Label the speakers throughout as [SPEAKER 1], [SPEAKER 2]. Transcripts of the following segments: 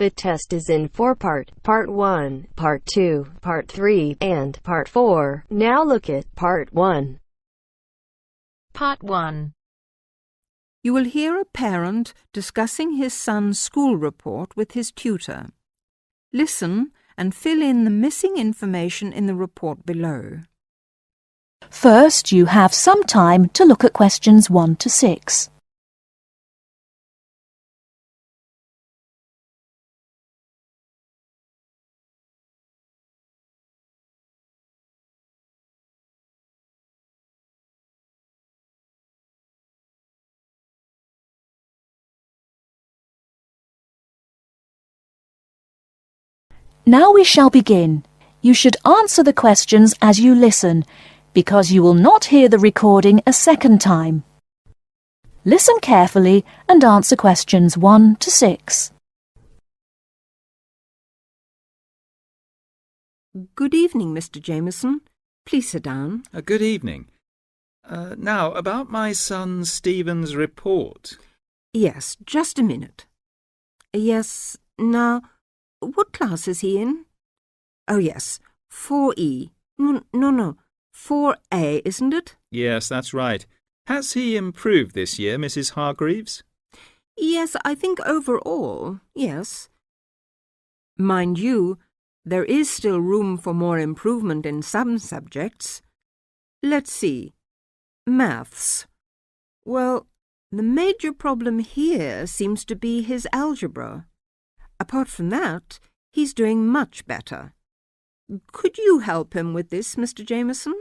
[SPEAKER 1] The test is in 4 parts: Part 1, Part 2, Part 3, and Part 4. Now look at Part 1.
[SPEAKER 2] Part 1.
[SPEAKER 3] You will hear a parent discussing his son's school report with his tutor. Listen and fill in the missing information in the report below.
[SPEAKER 4] First, you have some time to look at questions 1 to 6. Now we shall begin. You should answer the questions as you listen, because you will not hear the recording a second time. Listen carefully and answer questions 1 to 6.
[SPEAKER 3] Good evening, Mr. Jameson. Please sit down.
[SPEAKER 5] Good evening. Now, about my son Stephen's report.
[SPEAKER 3] Yes, just a minute. Yes, now, what class is he in? Oh, yes, 4E. No, 4A, isn't it?
[SPEAKER 5] Yes, that's right. Has he improved this year, Mrs. Hargreaves?
[SPEAKER 3] Yes, I think overall, yes. Mind you, there is still room for more improvement in some subjects. Let's see. Maths. Well, the major problem here seems to be his algebra. Apart from that, he's doing much better. Could you help him with this, Mr. Jameson?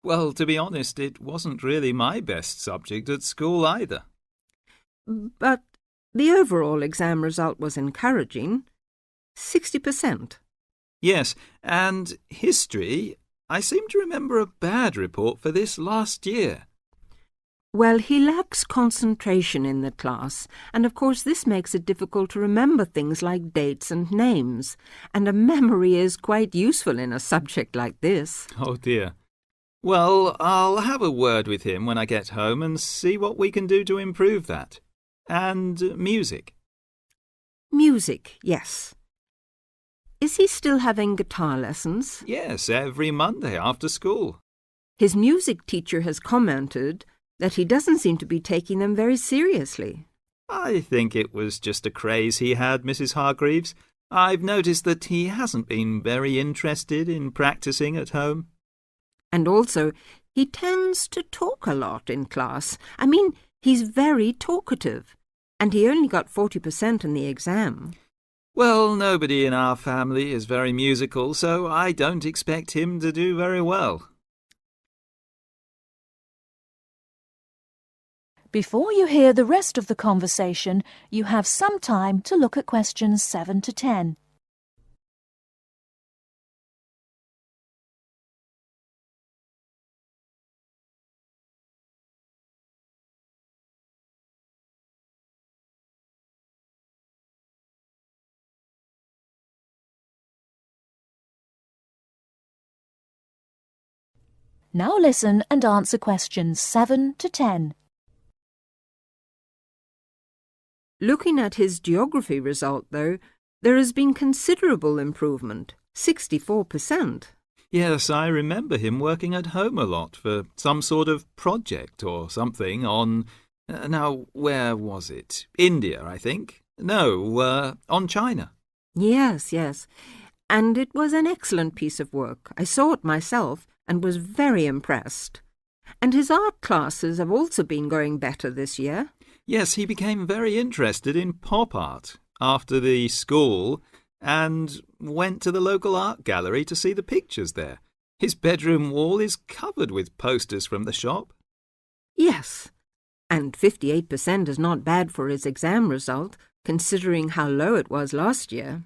[SPEAKER 5] Well, to be honest, it wasn't really my best subject at school either.
[SPEAKER 3] But the overall exam result was encouraging. 60%.
[SPEAKER 5] Yes, and history, I seem to remember a bad report for this last year.
[SPEAKER 3] Well, he lacks concentration in the class, and of course this makes it difficult to remember things like dates and names, and a memory is quite useful in a subject like this.
[SPEAKER 5] Oh dear. Well, I'll have a word with him when I get home and see what we can do to improve that. And music.
[SPEAKER 3] Music, yes. Is he still having guitar lessons?
[SPEAKER 5] Yes, every Monday after school.
[SPEAKER 3] His music teacher has commented that he doesn't seem to be taking them very seriously.
[SPEAKER 5] I think it was just a craze he had, Mrs. Hargreaves. I've noticed that he hasn't been very interested in practicing at home.
[SPEAKER 3] And also, he tends to talk a lot in class. I mean, he's very talkative, and he only got 40% in the exam.
[SPEAKER 5] Well, nobody in our family is very musical, so I don't expect him to do very well.
[SPEAKER 4] Before you hear the rest of the conversation, you have some time to look at questions 7 to 10. Now listen and answer questions 7 to 10.
[SPEAKER 3] Looking at his geography result, though, there has been considerable improvement, 64%.
[SPEAKER 5] Yes, I remember him working at home a lot for some sort of project or something on... now, where was it? India, I think. No, on China.
[SPEAKER 3] Yes. And it was an excellent piece of work. I saw it myself and was very impressed. And his art classes have also been going better this year.
[SPEAKER 5] Yes, he became very interested in pop art after the school and went to the local art gallery to see the pictures there. His bedroom wall is covered with posters from the shop.
[SPEAKER 3] Yes, and 58% is not bad for his exam result, considering how low it was last year.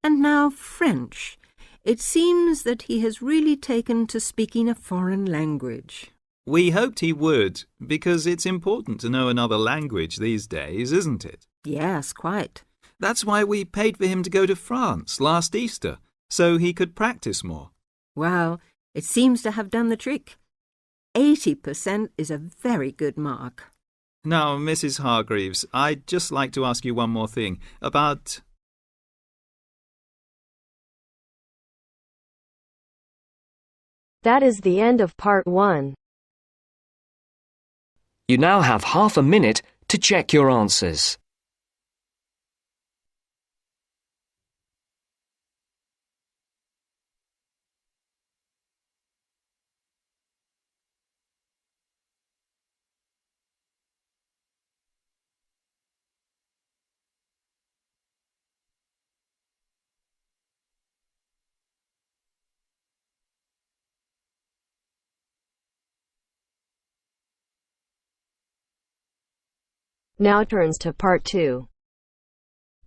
[SPEAKER 3] And now French. It seems that he has really taken to speaking a foreign language.
[SPEAKER 5] We hoped he would, because it's important to know another language these days, isn't it?
[SPEAKER 3] Yes, quite.
[SPEAKER 5] That's why we paid for him to go to France last Easter, so he could practice more.
[SPEAKER 3] Well, it seems to have done the trick. 80% is a very good mark.
[SPEAKER 5] Now, Mrs. Hargreaves, I'd just like to ask you one more thing about
[SPEAKER 1] That is the end of part 1.
[SPEAKER 6] You now have half a minute to check your answers.
[SPEAKER 1] Now turns to part 2.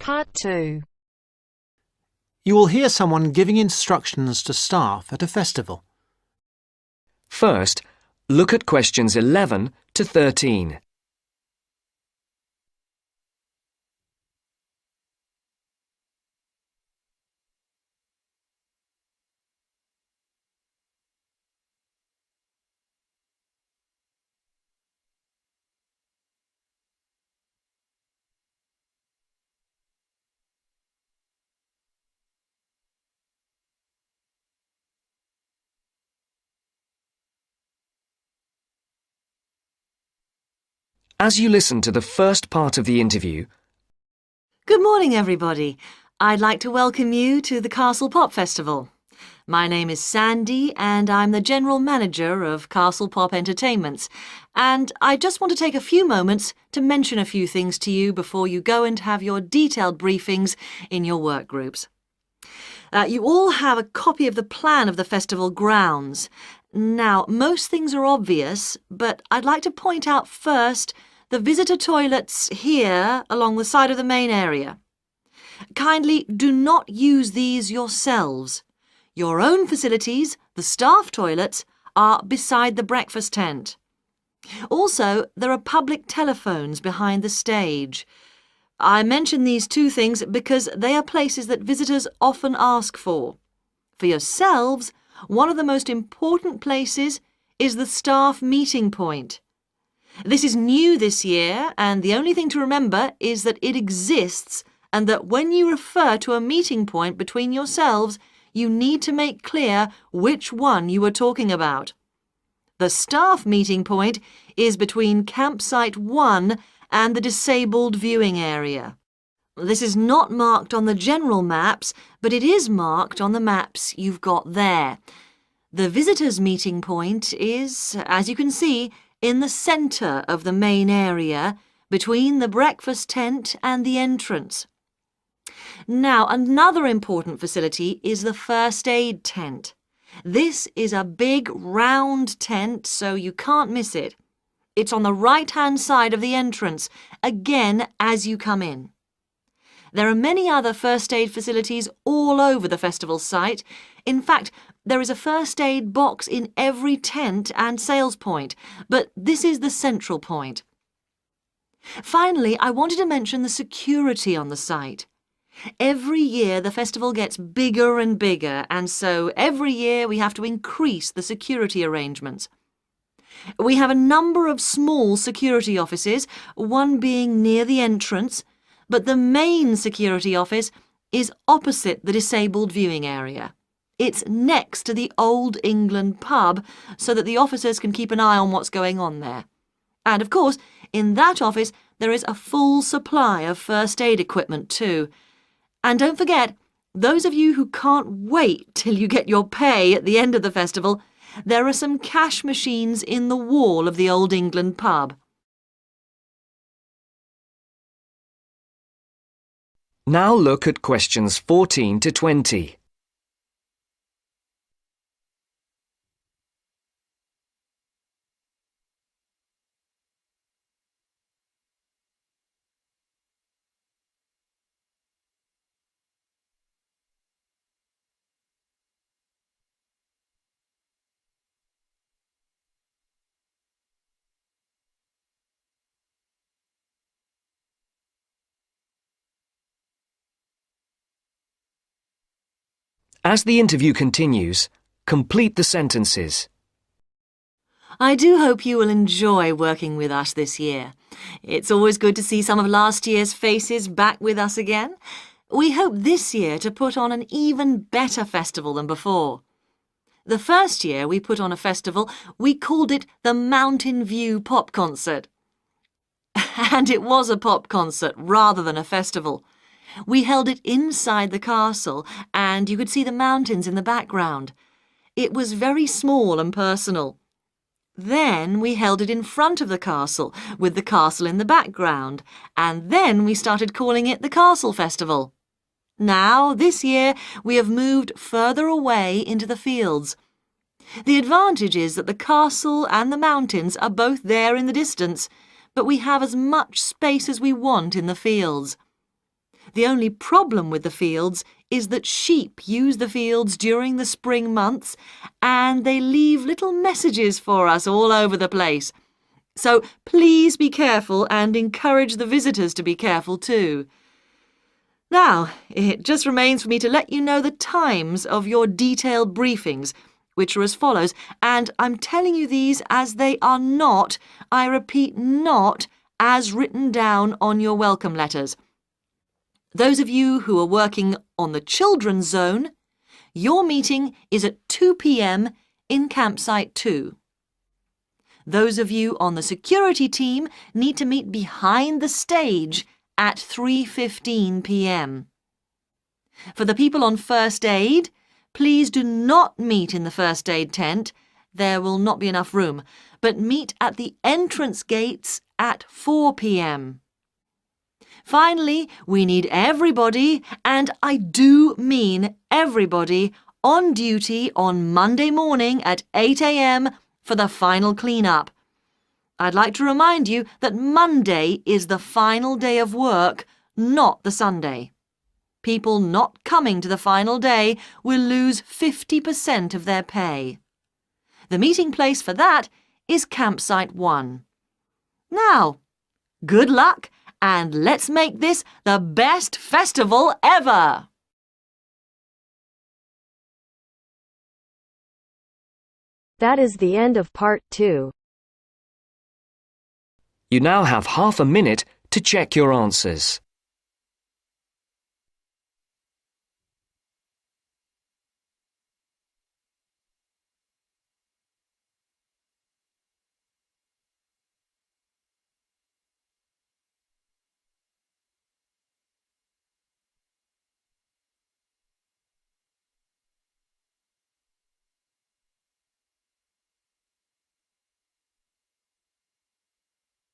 [SPEAKER 2] Part 2.
[SPEAKER 7] You will hear someone giving instructions to staff at a festival.
[SPEAKER 6] First, look at questions 11 to 13. As you listen to the first part of the interview,
[SPEAKER 8] Good morning, everybody. I'd like to welcome you to the Castle Pop Festival. My name is Sandy, and I'm the General Manager of Castle Pop Entertainments. And I just want to take a few moments to mention a few things to you before you go and have your detailed briefings in your work groups. You all have a copy of the plan of the festival grounds. Now, most things are obvious, but I'd like to point out first the visitor toilets here along the side of the main area. Kindly do not use these yourselves. Your own facilities, the staff toilets, are beside the breakfast tent. Also, there are public telephones behind the stage. I mention these two things because they are places that visitors often ask for. For yourselves, one of the most important places is the staff meeting point. This is new this year, and the only thing to remember is that it exists and that when you refer to a meeting point between yourselves, you need to make clear which one you are talking about. The staff meeting point is between campsite 1 and the disabled viewing area. This is not marked on the general maps, but it is marked on the maps you've got there. The visitors' meeting point is, as you can see, in the centre of the main area, between the breakfast tent and the entrance. Now, another important facility is the first aid tent. This is a big round tent, so you can't miss it. It's on the right-hand side of the entrance, again as you come in. There are many other first aid facilities all over the festival site. In fact, there is a first aid box in every tent and sales point, but this is the central point. Finally, I wanted to mention the security on the site. Every year the festival gets bigger and bigger, and so every year we have to increase the security arrangements. We have a number of small security offices, one being near the entrance, but the main security office is opposite the disabled viewing area. It's next to the Old England pub so that the officers can keep an eye on what's going on there. And of course, in that office there is a full supply of first aid equipment too. And don't forget, those of you who can't wait till you get your pay at the end of the festival, there are some cash machines in the wall of the Old England pub.
[SPEAKER 6] now look at questions 14 to 20. As the interview continues, complete the sentences.
[SPEAKER 8] I do hope you will enjoy working with us this year. It's always good to see some of last year's faces back with us again. We hope this year to put on an even better festival than before. The first year we put on a festival, we called it the Mountain View Pop Concert. And it was a pop concert rather than a festival. We held it inside the castle and you could see the mountains in the background. It was very small and personal. Then we held it in front of the castle with the castle in the background, and then we started calling it the Castle Festival. Now, this year, we have moved further away into the fields. The advantage is that the castle and the mountains are both there in the distance, but we have as much space as we want in the fields. The only problem with the fields is that sheep use the fields during the spring months and they leave little messages for us all over the place. So please be careful and encourage the visitors to be careful too. Now, it just remains for me to let you know the times of your detailed briefings, which are as follows, and I'm telling you these as they are not, I repeat, not as written down on your welcome letters. Those of you who are working on the children's zone, your meeting is at 2 p.m. in campsite 2. Those of you on the security team need to meet behind the stage at 3:15 p.m. For the people on first aid, please do not meet in the first aid tent. There will not be enough room, but meet at the entrance gates at 4 p.m. Finally, we need everybody, and I do mean everybody, on duty on Monday morning at 8 a.m. for the final clean-up. I'd like to remind you that Monday is the final day of work, not the Sunday. People not coming to the final day will lose 50% of their pay. The meeting place for that is campsite 1. Now, good luck, and let's make this the best festival ever!
[SPEAKER 1] That is the end of part 2.
[SPEAKER 6] You now have half a minute to check your answers.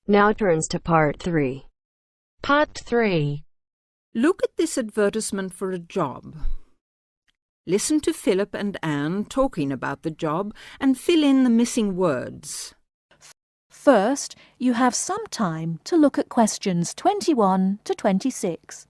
[SPEAKER 1] Now turns to part 3.
[SPEAKER 2] Part 3.
[SPEAKER 3] Look at this advertisement for a job. Listen to Philip and Anne talking about the job and fill in the missing words.
[SPEAKER 4] First, you have some time to look at questions 21 to 26.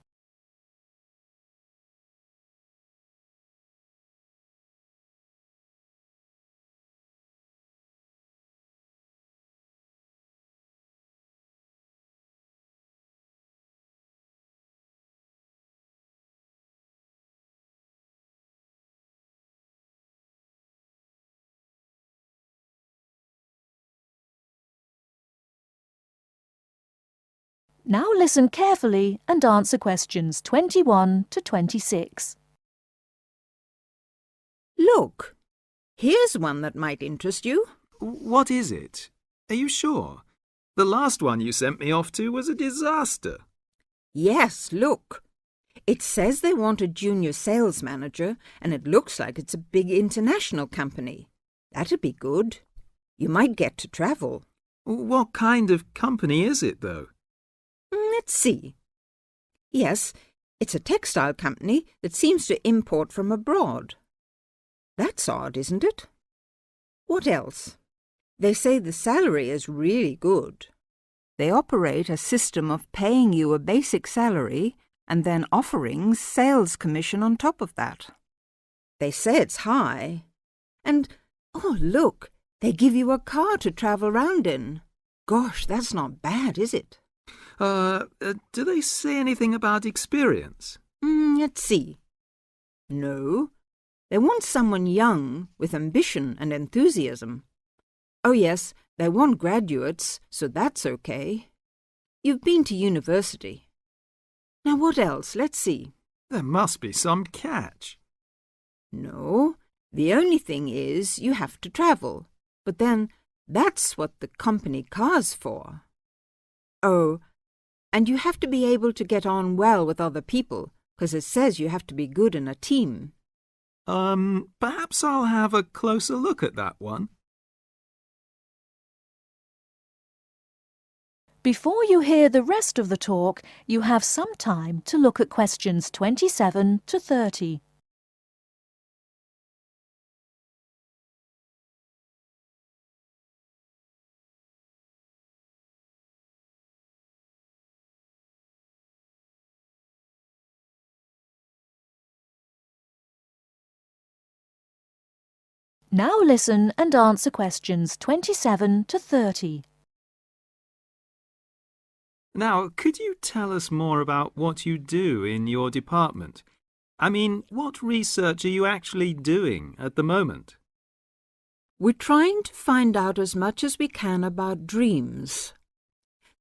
[SPEAKER 4] Now listen carefully and answer questions 21 to 26.
[SPEAKER 3] Look, here's one that might interest you.
[SPEAKER 5] What is it? Are you sure? The last one you sent me off to was a disaster.
[SPEAKER 3] Yes, look. It says they want a junior sales manager, and it looks like it's a big international company. That'd be good. You might get to travel.
[SPEAKER 5] What kind of company is it, though?
[SPEAKER 3] Let's see. Yes, it's a textile company that seems to import from abroad. That's odd, isn't it? What else? They say the salary is really good. They operate a system of paying you a basic salary and then offering sales commission on top of that. They say it's high. And, oh, look, they give you a car to travel around in. Gosh, that's not bad, is it?
[SPEAKER 5] Do they say anything about experience?
[SPEAKER 3] Let's see. No, they want someone young with ambition and enthusiasm. Oh yes, they want graduates, so that's okay. You've been to university. Now what else? Let's see.
[SPEAKER 5] There must be some catch.
[SPEAKER 3] No, The only thing is you have to travel, but then that's what the company car's for. Oh, and you have to be able to get on well with other people, because it says you have to be good in a team.
[SPEAKER 5] Perhaps I'll have a closer look at that one.
[SPEAKER 4] Before you hear the rest of the talk, you have some time to look at questions 27 to 30. Now listen and answer questions 27 to 30.
[SPEAKER 5] Now, could you tell us more about what you do in your department? I mean, what research are you actually doing at the moment?
[SPEAKER 3] We're trying to find out as much as we can about dreams.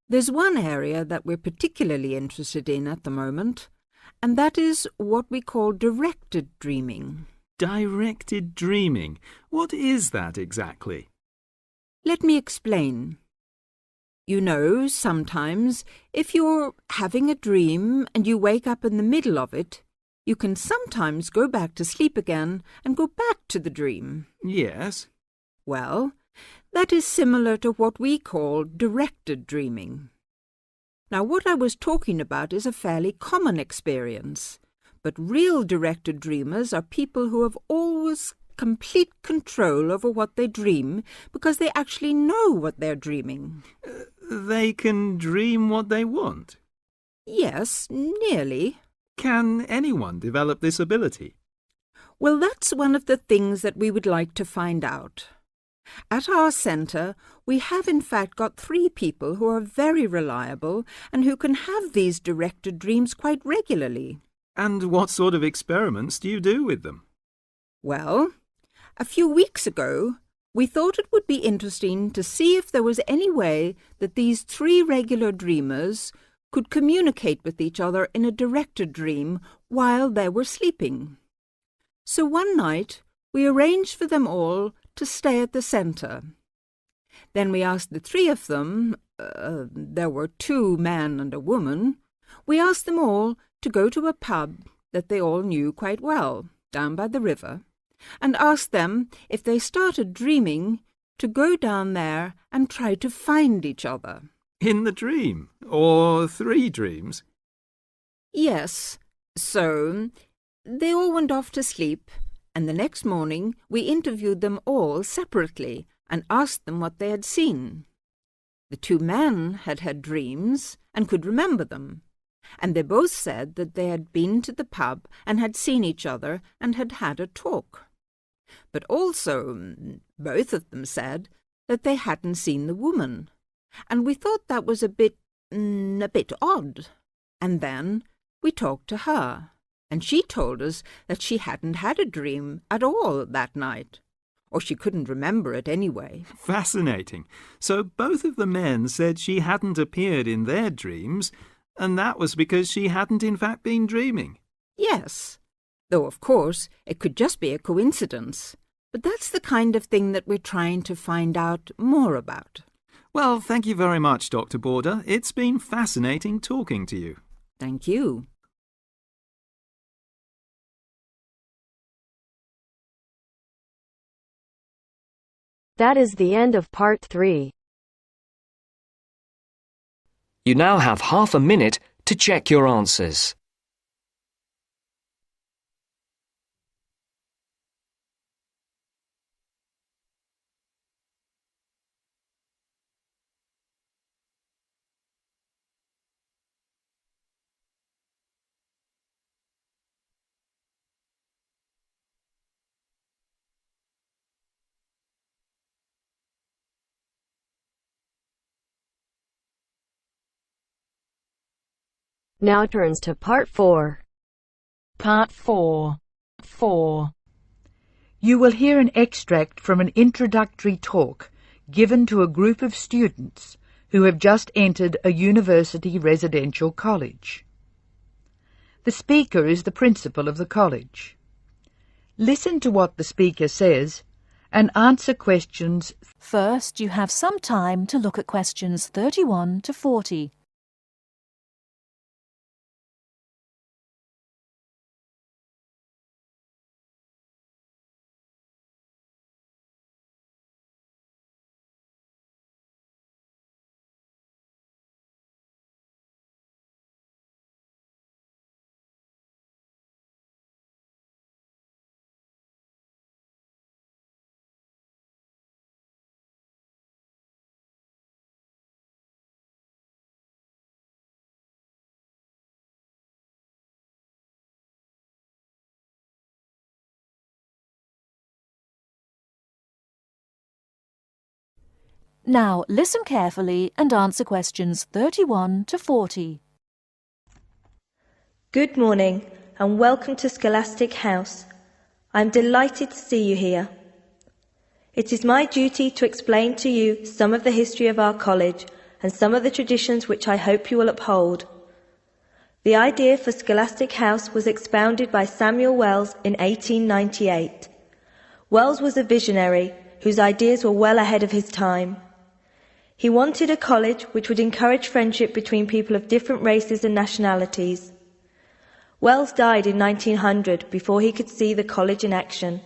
[SPEAKER 3] There's one area that we're particularly interested in at the moment, and that is what we call directed dreaming.
[SPEAKER 5] Directed dreaming? What is that exactly?
[SPEAKER 3] Let me explain. You know, sometimes, if you're having a dream and you wake up in the middle of it, you can sometimes go back to sleep again and go back to the dream.
[SPEAKER 5] Yes.
[SPEAKER 3] Well, that is similar to what we call directed dreaming. Now, what I was talking about is a fairly common experience, but real directed dreamers are people who have always complete control over what they dream because they actually know what they're dreaming.
[SPEAKER 5] They can dream what they want?
[SPEAKER 3] Yes, nearly.
[SPEAKER 5] Can anyone develop this ability?
[SPEAKER 3] Well, that's one of the things that we would like to find out. At our centre, we have in fact got 3 people who are very reliable and who can have these directed dreams quite regularly.
[SPEAKER 5] And what sort of experiments do you do with them?
[SPEAKER 3] Well, a few weeks ago, we thought it would be interesting to see if there was any way that these 3 regular dreamers could communicate with each other in a directed dream while they were sleeping. So one night, we arranged for them all to stay at the centre. Then we asked the 3 of them, there were 2 men and a woman, we asked them all to go to a pub that they all knew quite well, down by the river, and asked them if they started dreaming to go down there and try to find each other.
[SPEAKER 5] In the dream? Or 3 dreams?
[SPEAKER 3] Yes. So they all went off to sleep, and the next morning we interviewed them all separately and asked them what they had seen. The 2 men had had dreams and could remember them, and they both said that they had been to the pub and had seen each other and had had a talk. But also, both of them said that they hadn't seen the woman, and we thought that was a bit odd. And then we talked to her, and she told us that she hadn't had a dream at all that night, or she couldn't remember it anyway.
[SPEAKER 5] Fascinating. So both of the men said she hadn't appeared in their dreams, and that was because she hadn't in fact been dreaming.
[SPEAKER 3] Yes, though of course it could just be a coincidence. But that's the kind of thing that we're trying to find out more about.
[SPEAKER 5] Well, thank you very much, Dr. Border. It's been fascinating talking to you.
[SPEAKER 3] Thank you.
[SPEAKER 1] That is the end of part 3.
[SPEAKER 6] You now have half a minute to check your answers.
[SPEAKER 1] Now turns to part 4.
[SPEAKER 2] Part 4. 4.
[SPEAKER 9] You will hear an extract from an introductory talk given to a group of students who have just entered a university residential college. The speaker is the principal of the college. Listen to what the speaker says and answer questions.
[SPEAKER 4] First, you have some time to look at questions 31 to 40. Now, listen carefully and answer questions 31 to 40.
[SPEAKER 10] Good morning and welcome to Scholastic House. I'm delighted to see you here. It is my duty to explain to you some of the history of our college and some of the traditions which I hope you will uphold. The idea for Scholastic House was expounded by Samuel Wells in 1898. Wells was a visionary whose ideas were well ahead of his time. He wanted a college which would encourage friendship between people of different races and nationalities. Wells died in 1900 before he could see the college in action.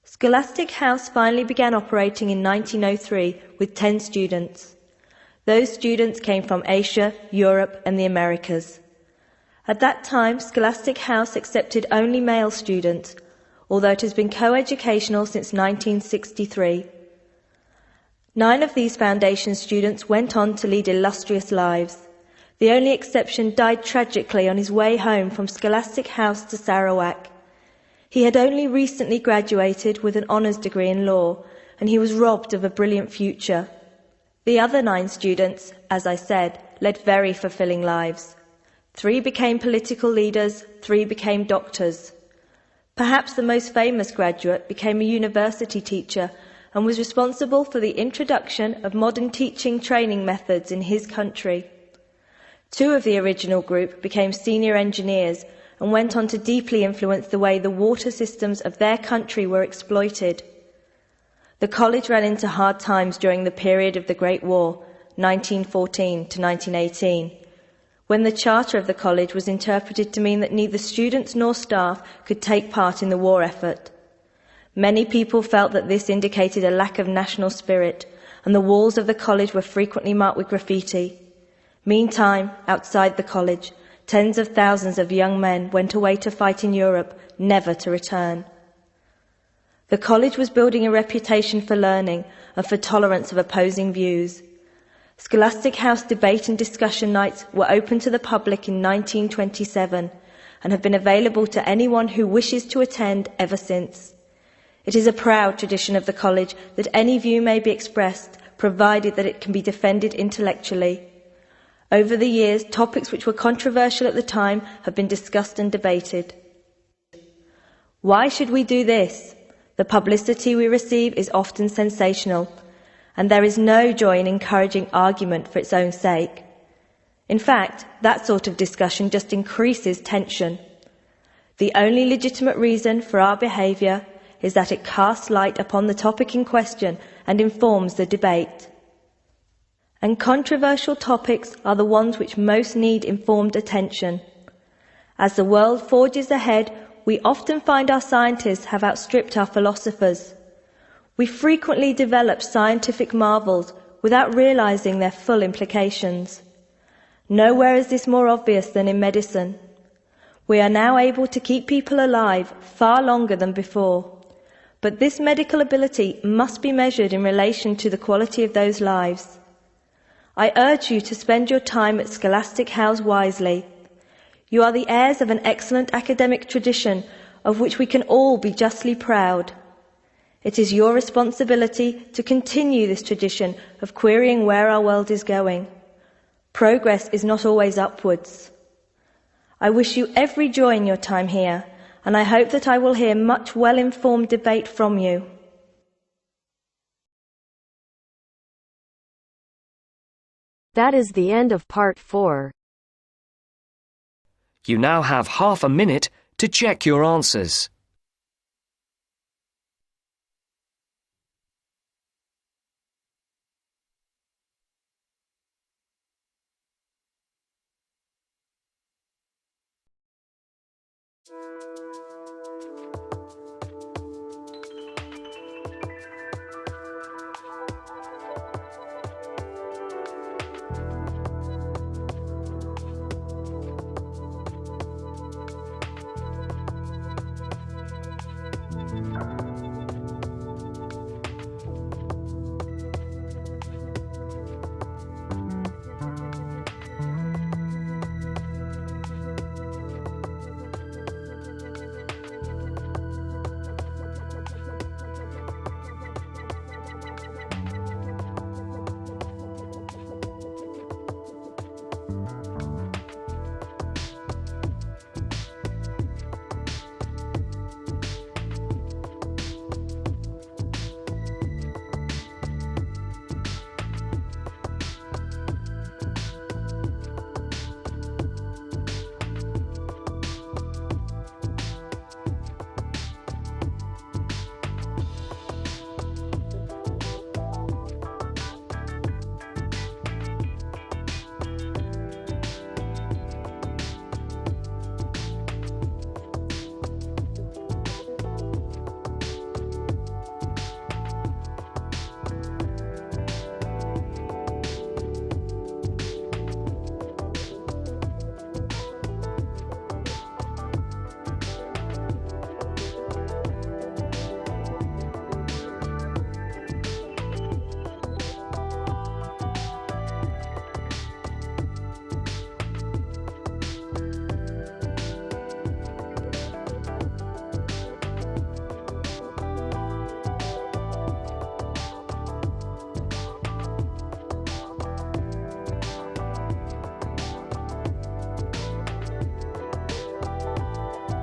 [SPEAKER 10] Scholastic House finally began operating in 1903 with 10 students. Those students came from Asia, Europe and the Americas. At that time, Scholastic House accepted only male students, although it has been co-educational since 1963. 9 of these foundation students went on to lead illustrious lives. The only exception died tragically on his way home from Scholastic House to Sarawak. He had only recently graduated with an honours degree in law, and he was robbed of a brilliant future. The other 9 students, as I said, led very fulfilling lives. 3 became political leaders, 3 became doctors. Perhaps the most famous graduate became a university teacher and was responsible for the introduction of modern teaching training methods in his country. 2 of the original group became senior engineers and went on to deeply influence the way the water systems of their country were exploited. The college ran into hard times during the period of the Great War, 1914 to 1918, when the charter of the college was interpreted to mean that neither students nor staff could take part in the war effort. Many people felt that this indicated a lack of national spirit, and the walls of the college were frequently marked with graffiti. Meantime, outside the college, tens of thousands of young men went away to fight in Europe, never to return. The college was building a reputation for learning and for tolerance of opposing views. Scholastic House debate and discussion nights were open to the public in 1927 and have been available to anyone who wishes to attend ever since. It is a proud tradition of the college that any view may be expressed, provided that it can be defended intellectually. Over the years, topics which were controversial at the time have been discussed and debated. Why should we do this? The publicity we receive is often sensational, and there is no joy in encouraging argument for its own sake. In fact, that sort of discussion just increases tension. The only legitimate reason for our behaviour is that it casts light upon the topic in question and informs the debate. And controversial topics are the ones which most need informed attention. As the world forges ahead, we often find our scientists have outstripped our philosophers. We frequently develop scientific marvels without realizing their full implications. Nowhere is this more obvious than in medicine. We are now able to keep people alive far longer than before. But this medical ability must be measured in relation to the quality of those lives. I urge you to spend your time at Scholastic House wisely. You are the heirs of an excellent academic tradition of which we can all be justly proud. It is your responsibility to continue this tradition of querying where our world is going. Progress is not always upwards. I wish you every joy in your time here, and I hope that I will hear much well-informed debate from you.
[SPEAKER 1] That is the end of part 4.
[SPEAKER 6] You now have half a minute to check your answers.